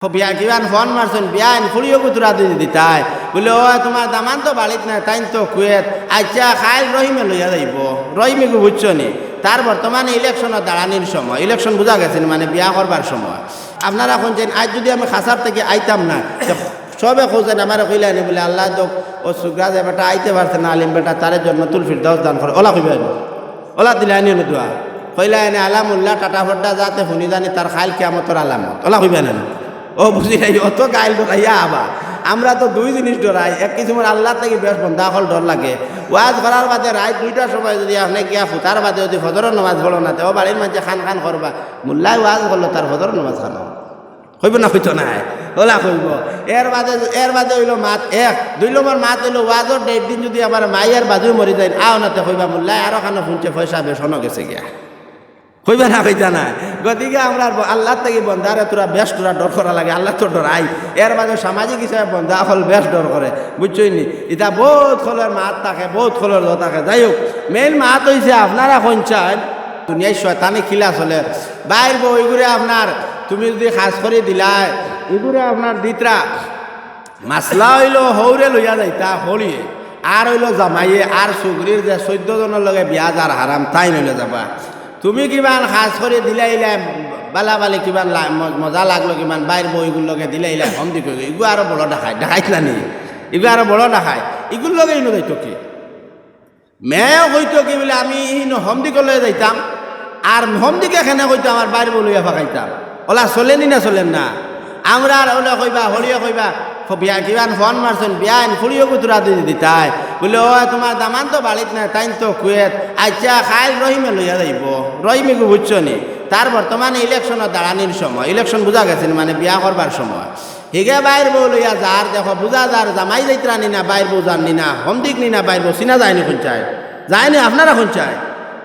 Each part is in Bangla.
বিয়া কিবান ফোন মারছেন বিয়া ফুড়িও কুতুরা দিয়ে দিতাই বলে ও তোমার দামান তো বাড়িত নাই তাই তো কুয়েত আচ্ছা খাইল রহিমে লইয়া যাইব রহিমেকে বুঝছো নি তার বর্তমানে ইলেকশনের দাঁড়ানির সময় ইলেকশন বোঝা গেছেন মানে বিয়া করবার সময় আপনারা শুনছেন আজ যদি আমি খাসার থেকে আইতাম না সবে খোঁজেন আমার কইলেন বলে আল্লাহ তো ও সুগ্রা যে বেটা আইতে পারছে না আলিম বেটা তার জন্য তুলফির দশ দান করে ওলা কইবেন ওলা দিলে আনি দোয়া কইলা এনে আলামুল্লাহ টাটা ফড্ডা যাতে শুনি জানি তার খাইল কেমতর আলামত ওলা কইবেন ও বুঝি নাই অত গাইল ডরাইয়া আবা আমরা তো দুই জিনিস ডরাই এক কিছুমান আল্লাহ থেকে বেশ বন্ধা হল ডর লাগে ওয়াজ করার বাদে রাত 2টার সময় যদি আপনি গিয়া ফুটার বাদে যদি ফজরের নামাজ পড়ো না তো বাড়ির মাঝে খান খান করবা মোল্লাই ওয়াজ করলো তার ফজরের নামাজ খানো হইব না হইতো নাই ওলা কইব এর বাদে হইল মাত 2 নম্বর মাত হইল ওয়াজর 1.5 দিন যদি আমার মাইয়ার বাজু মরি যায় আও নাতে কইবা মোল্লাই আরো খানো শুনছে পয়সা বেশনো গেছে গিয়া কইবা না কইতা না গতিকে আমরা আল্লাহ থেকে বন্ধারে তোরা বেশ তোরা ডর করা লাগে আল্লাহ তো ডরাই এর বাদে সামাজিক হিসাবে বন্ধা হল বেশ ডর করে বুঝছই নি এটা বহুত খোলের মাত থাকে বহুত খোলের দ থাকে যাই হোক মেইন মাত হয়েছে আপনারা কইছেন দুনিয়ায় শয়তানি খিলা চলে বাইর বইগুড়ে আপনার তুমি যদি খাস করে দিলাই এগুড়ে আপনার দিতরা মাসলা হইল হৌরে লইয়া যাইতা হলিয়ে আর হইল জামাইয়ে আর সুগরির যে 14 জনের লগে বিয়া যার হারাম তাই নইলে যাবা তুমি কিমান খাস করে দিলাইলে বালাবালি কিমান মজা লাগলো কিমান বাইর বইগুলো লগে দিলাইলে হম দি কই এগু আরো বড় দেখাইত না নি এগু আরো বড় দেখায় এগুলো লগে ইনো যাইতো কি মেয়েও কইতো কি বলে আমি ইনো হম দি কলে যাইতাম আর হম দিকে এখানে কইতো আমার বাইর বইয়া ফাঁকাইতাম ওলা চলেনি না চলেন না আমরা আর ওলা কইবা হলিয়া কইবা বিয়া কিবান ফোন মারছেন বিয়া ফুড়িও কুতুরা দিয়ে দিতাই বলে ও তোমার দামান তো বাড়িত নাই তাই তো কুয়েত আচ্ছা খাইল রহিমে লইয়া যাইব রহিমেকে বুঝছো নি তার বর্তমানে ইলেকশনের দাঁড়ানির সময় ইলেকশন বোঝা গেছেন মানে বিয়া করবার সময় হিগে বাইর বউ লইয়া যার দেখো বুঝা যার জামাই যাইতরা নি না বাইর বউ জাননি না হমদিক নি না বাইর বউ চিনা যায়নি কোন চায় যায়নি আপনারা কোন চায়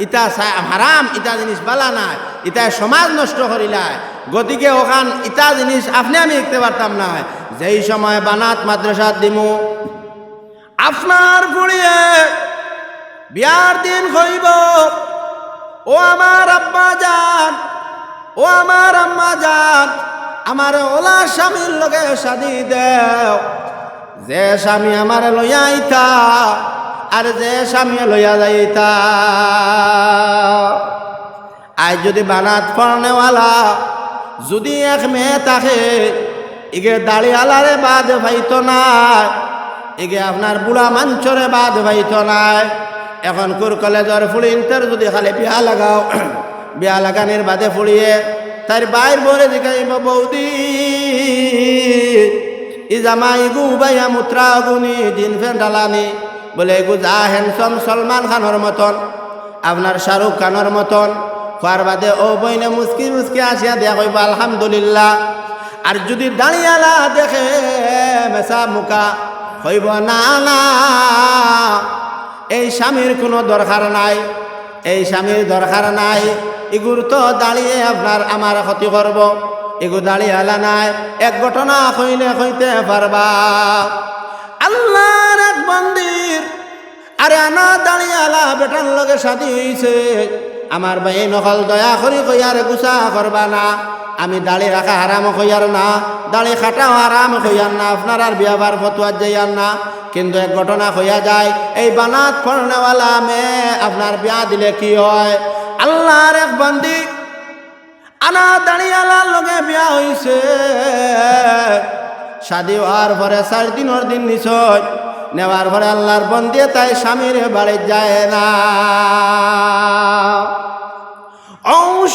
ইটা হারাম ইটা জিনিস বালা নাই ইটা সমাজ নষ্ট করিলায় গতিকে ওখান ইটা জিনিস আপনি আমি দেখতে পারতাম না যেই সময় বানাত মাদ্রাসা দিমু আপনার পড়িয়ে বিয়ার দিন হইব ও আমার আব্বা যান ও আমার আম্মা যান আমার ওলা স্বামীর লগে শাদি দেও যে স্বামী আমার লইয়া আইতা আর যে স্বামী লইয়া যাইতা আজ যদি বানাত পড়নেওয়ালা যদি এক মেয়ে থাকে এগে দাড়িওয়ালারে বাদ ভাইতো নাই এগে আপনার বুড়া মাঞ্চরে বাদ ভাইতো নাই এখন কুর কলেজর ফুড়িনটার যদি খালি বিয়া লাগাও বিয়া লাগানির বাদে ফুড়িয়ে তার বাইর বরে দেখাইব বৌদি ই জামাই গু বাইয়া মুত্রা গুনি জিন ফেন ডালানি বলে এগু যা হ্যান্ডসম সলমান খানের মতন আপনার শাহরুখ খানের মতন খোয়ার বাদে ও বইনে মুস্কি মুস্কি আসিয়া দেয়া কইব আলহামদুলিল্লাহ আর যদি দাঁড়িয়ালা দেখে মেসা মুখা হইব না না এই স্বামীর কোনো দরকার নাই এই স্বামীর দরকার নাই এগুর তো দাঁড়িয়ে আপনার আমার ক্ষতি করব এগু দাঁড়িয়ালা নাই এক ঘটনা কইলে কইতে পারবা আল্লাহর এক মন্দির আরে আনা দাঁড়িয়ালা বেটার লগে শাদি হইছে আমার ভাই নকল দয়া করি কইয়ারে গুছা করবা না আমি দাড়ি রাখা হারাম কইয়ার না দাড়ি খাটাও হারাম কইয়ার না আপনার আর বিয়াবার ফতুয়া যাইয়ার না কিন্তু এক ঘটনা হইয়া যায় এই বানাত পড়নেওয়ালা মেয়ে আপনার বিয়া দিলে কি হয় আল্লাহর এক বন্দি আনা দাঁড়িয়ালার লগে বিয়া হইছে শাদি হওয়ার পরে 4 দিনের দিন নিশ্চয় নেওয়ার পরে আল্লাহর বন্দি তাই স্বামীর বাড়ি যায় না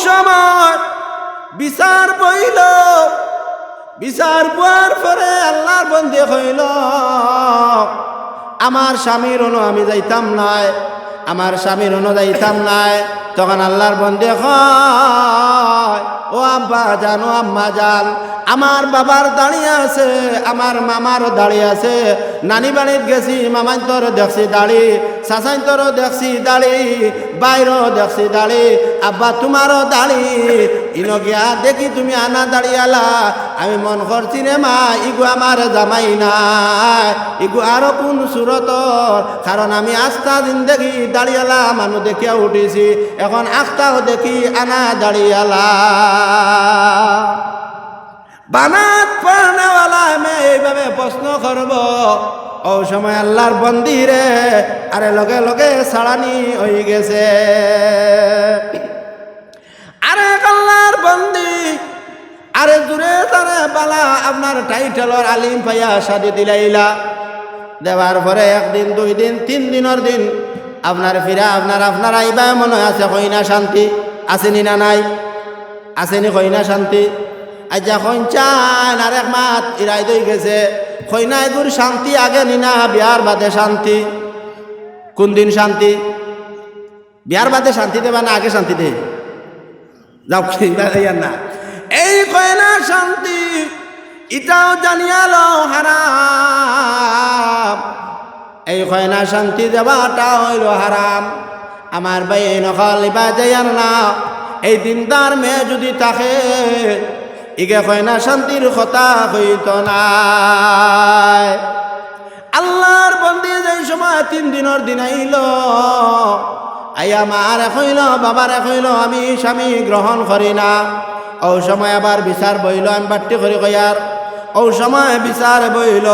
সময় বিচার বইল বিচার পাওয়ার পরে আল্লাহর বন্দি হইল আমার স্বামীর অনু আমি যাইতাম নাই আমার স্বামীর অনু যাইতাম নাই তখন আল্লাহর বন্দি হয় ও আব্বা জান ও আম্মা জান আমার বাবার দাঁড়িয়ে আছে আমার মামারও দাঁড়িয়ে আছে নানি বাড়ির গেছি মামাই তোর দেখছি দাড়ি চাচাই তোরও দেখছি দাড়ি বাইরও দেখছি দাড়ি আব্বা তোমারও দাড়ি ইনো গিয়া দেখি তুমি আনা দাঁড়িয়ালা আমি মন করছি রে মা ইগু আমার জামাই নাই ইগু আরো কোন সুরত কারণ আমি আস্থা জিন্দেগি দাঁড়িয়ালা মানুষ দেখিয়া উঠেছি এখন আস্থাও দেখি আনা দাঁড়িয়ালা বানাত পড়নেওয়ালা মেয়ে এইভাবে প্রশ্ন করব, ও সময় আল্লাহর বন্দিরে আরে লগে লগে ছাড়ানি হয়ে গেছে। আরে আল্লাহর বন্দি আরে জুড়ে তারে বালা আপনার টাইটেলর আলিম পাইয়া শাদি দিলাইলা, দেওয়ার পরে একদিন 2 দিন 3 দিনের দিন আপনার ফিরা আপনার আইবা মনে আছে কইনা শান্তি আসেনি না নাই? আসেনি কইনা শান্তি? আজ যখন চান আর এক মাত ইরাই দই গেছে, কইনা এগুর শান্তি আগে নিনা বিয়ার বাদে শান্তি? কোন দিন শান্তি? বিয়ার বাদে শান্তি দেবা না আগে শান্তি দে? যাও না, এই কইনা শান্তি এটাও জানিয়ালো হারাম, এই কয়না শান্তি দেওয়াটা হইল হারাম। আমার ভাই এই নকল ইবা যাইয়ার না, এই দিনদার মেয়ে যদি থাকে ইগে কয়না শান্তির কথা হইত নাই। আল্লাহর বন্দি যেই সময় 3 দিনের দিন আইল, আইয়া মার কইল বাবার কইল আমি স্বামী গ্রহণ করি না। ও সময় আবার বিচার বইল, আমি বাট্টি করি কয়ার। ও সময় বিচার বইল,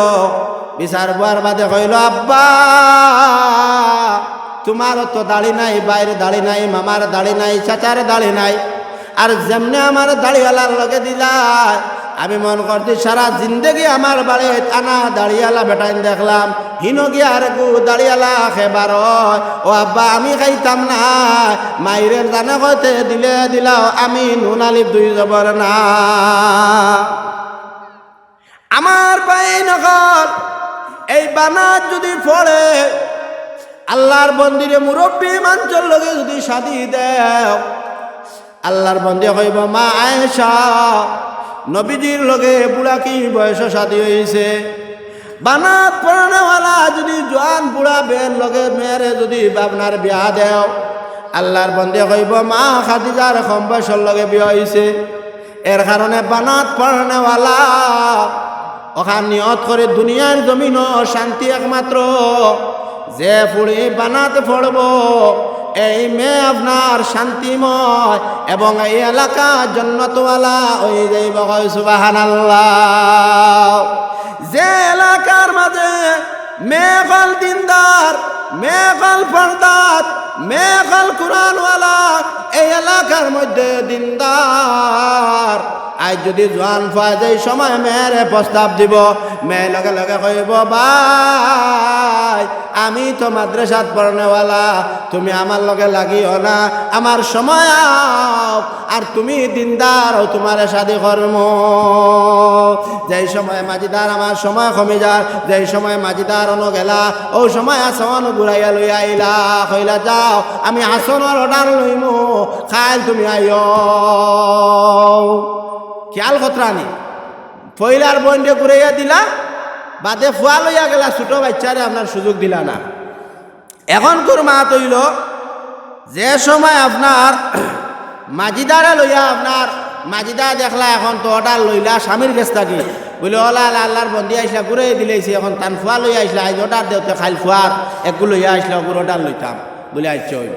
বিচার বার বাদে কইল আব্বা তোমার তো দাড়ি নাই, বাইরে দাড়ি নাই, মামার দাড়ি নাই, চাচার দাড়ি নাই, আর যেমনে আমার দাড়িওয়ালার লগে দিলা আমি মন করছি সারা জিন্দগি আমার বাড়ি আনা দাড়িওয়ালা বেটাইন দেখলাম, হিনো গিয়া আর গু দাড়িওয়ালা খেবার। ও আব্বা আমি খাইতাম না, মাইরের জানে কইতে দিলে দিলাও আমি নুন আলিফ 2 জবর না। আমার ভাই নকল এই বানাত যদি পড়ে আল্লাহর বন্দিরে মুরব্বী মাঞ্চল লগে যদি শাদি দেও, আল্লাহর বন্দি কইব মা আয়েশা নবীজির লগে বুড়া কি বয়স শাদি হয়েছে। বানাত পড়নেওয়ালা যদি জোয়ান বুড়া বের লগে মেয়েরে যদি আপনার বিয়া দেও, আল্লাহর বন্দি কইব মা খাদিজার কম বয়সের লগে বিয়া হয়েছে। এর কারণে বানাত পড়নেওয়ালা ওখান নিয়ত করে দুনিয়ার জমিন শান্তি একমাত্র যে ফুড়ি বানাতে পড়ব এই মেয়ে আপনার শান্তিময় এবং এই এলাকা জন্নতওয়ালা ওই যাইব। সুবহানাল্লাহ। যে এলাকার মাঝে মেয়ে ফল দিনদার, মেয়ে ফল পর্দাত, মেয়ে ফল কুরআনওয়ালা, এই এলাকার মধ্যে দিনদার আজ যদি জোয়ান পাওয়া যায় সময় মেয়েরে প্রস্তাব দিব, মেয়ে লগে লগে কইব ভাই আমি তো মাদ্রাসাত পড়নেওয়ালা, তুমি আমার লগে লাগিও না, আমার সময় আর তুমি দিনদার ও তোমার শাদি কর্ম। যেই সময় মাঝিদার আমার সময় কমে যার, যেই সময় মাঝিদার অন গেলা ও সময় আসন ঘুরাইয়া লই আইলা, কইলা যাও আমি আসনের অর্ডার লইমু খাইল তুমি আইও। খেয়াল খতরানি পয়লার বন্ডে ঘুরাইয়া দিলা, বাদে ফুয়া লইয়া গেলা ছোট বাচ্চারে আপনার সুযোগ দিলা না। এখন তোর মা তৈল যে সময় আপনার মাজিদারে লইয়া আপনার মাজিদা দেখলা এখন তো অর্ডার লইলা স্বামীর কাছ থাকি বলে ওলা আল্লাহর বন্দি আইসলা ঘুরে দিলেছি, এখন তান ফুয়া লইয়া আইসলা আজ অর্ডার দেওতে খাইল ফুয়ার একটু লইয়া আইসলা ওগুলো অর্ডার লইতাম বলে আইসছে হইব।